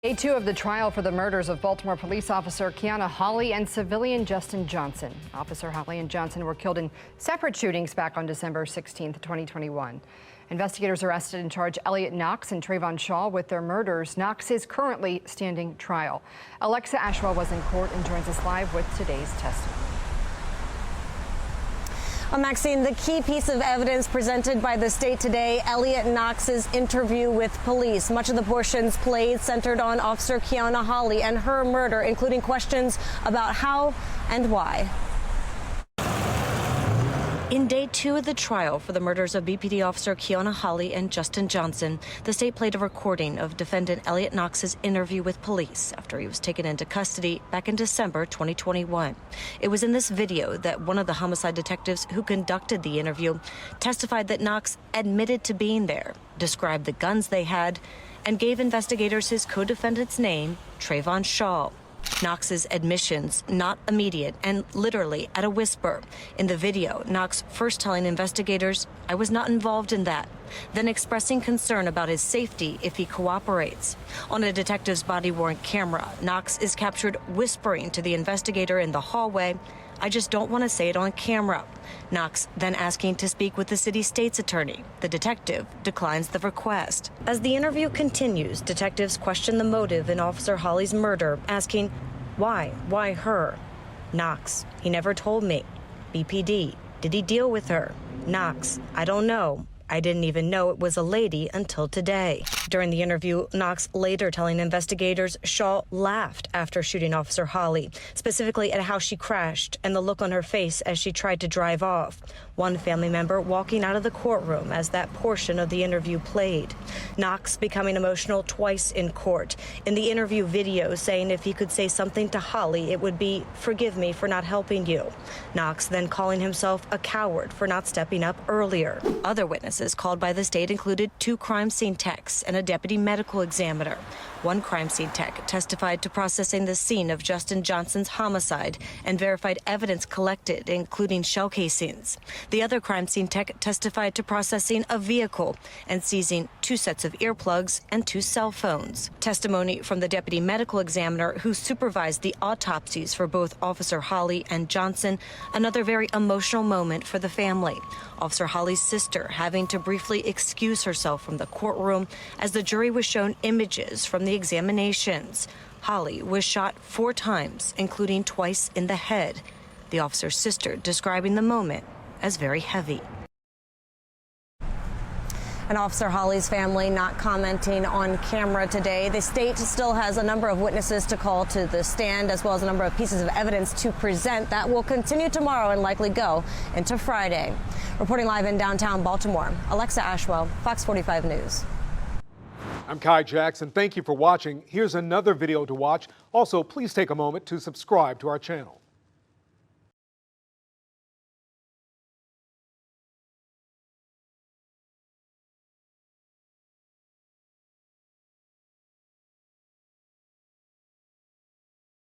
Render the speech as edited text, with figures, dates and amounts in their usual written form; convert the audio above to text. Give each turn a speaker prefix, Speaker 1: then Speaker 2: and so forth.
Speaker 1: Day 2 of the trial for the murders of Baltimore police officer Keona Holley and civilian Justin Johnson. Officer Holley and Johnson were killed in separate shootings back on December 16, 2021. Investigators arrested and charged Elliot Knox and Trayvon Shaw with their murders. Knox is currently standing trial. Alexa Ashwell was in court and joins us live with today's testimony.
Speaker 2: Maxine, the key piece of evidence presented by the state today, Elliot Knox's interview with police. Much of the portions played centered on Officer Keona Holley and her murder, including questions about how and why.
Speaker 3: In day 2 of the trial for the murders of BPD officer Keona Holley and Justin Johnson, the state played a recording of defendant Elliot Knox's interview with police after he was taken into custody back in December 2021. It was in this video that one of the homicide detectives who conducted the interview testified that Knox admitted to being there, described the guns they had, and gave investigators his co-defendant's name, Trayvon Shaw. Knox's admissions not immediate and literally at a whisper. In the video, Knox first telling investigators, "I was not involved in that," then expressing concern about his safety if he cooperates. On a detective's body-worn camera, Knox is captured whispering to the investigator in the hallway, "I just don't want to say it on camera." Knox then asking to speak with the city state's attorney. The detective declines the request. As the interview continues, detectives question the motive in Officer Holley's murder, asking, "Why? Why her?" Knox, "He never told me." BPD, "Did he deal with her?" Knox, "I don't know. I didn't even know it was a lady until today." During the interview, Knox later telling investigators Shaw laughed after shooting Officer Holley, specifically at how she crashed and the look on her face as she tried to drive off. One family member walking out of the courtroom as that portion of the interview played. Knox becoming emotional twice in court. In the interview video saying if he could say something to Holley, it would be, "Forgive me for not helping you." Knox then calling himself a coward for not stepping up earlier. Other witnesses called by the state included 2 crime scene techs and a deputy medical examiner. One crime scene tech testified to processing the scene of Justin Johnson's homicide and verified evidence collected, including shell casings. The other crime scene tech testified to processing a vehicle and seizing 2 sets of earplugs and 2 cell phones. Testimony from the deputy medical examiner who supervised the autopsies for both Officer Holley and Johnson, another very emotional moment for the family. Officer Holley's sister having to briefly excuse herself from the courtroom as the jury was shown images from the examinations. Holley was shot 4 times, including twice in the head. The officer's sister describing the moment as very heavy.
Speaker 2: And Officer Holley's family not commenting on camera today. The state still has a number of witnesses to call to the stand, as well as a number of pieces of evidence to present. That will continue tomorrow and likely go into Friday. Reporting live in downtown Baltimore, Alexa Ashwell, Fox 45 News.
Speaker 4: I'm Kai Jackson. Thank you for watching. Here's another video to watch. Also, please take a moment to subscribe to our channel.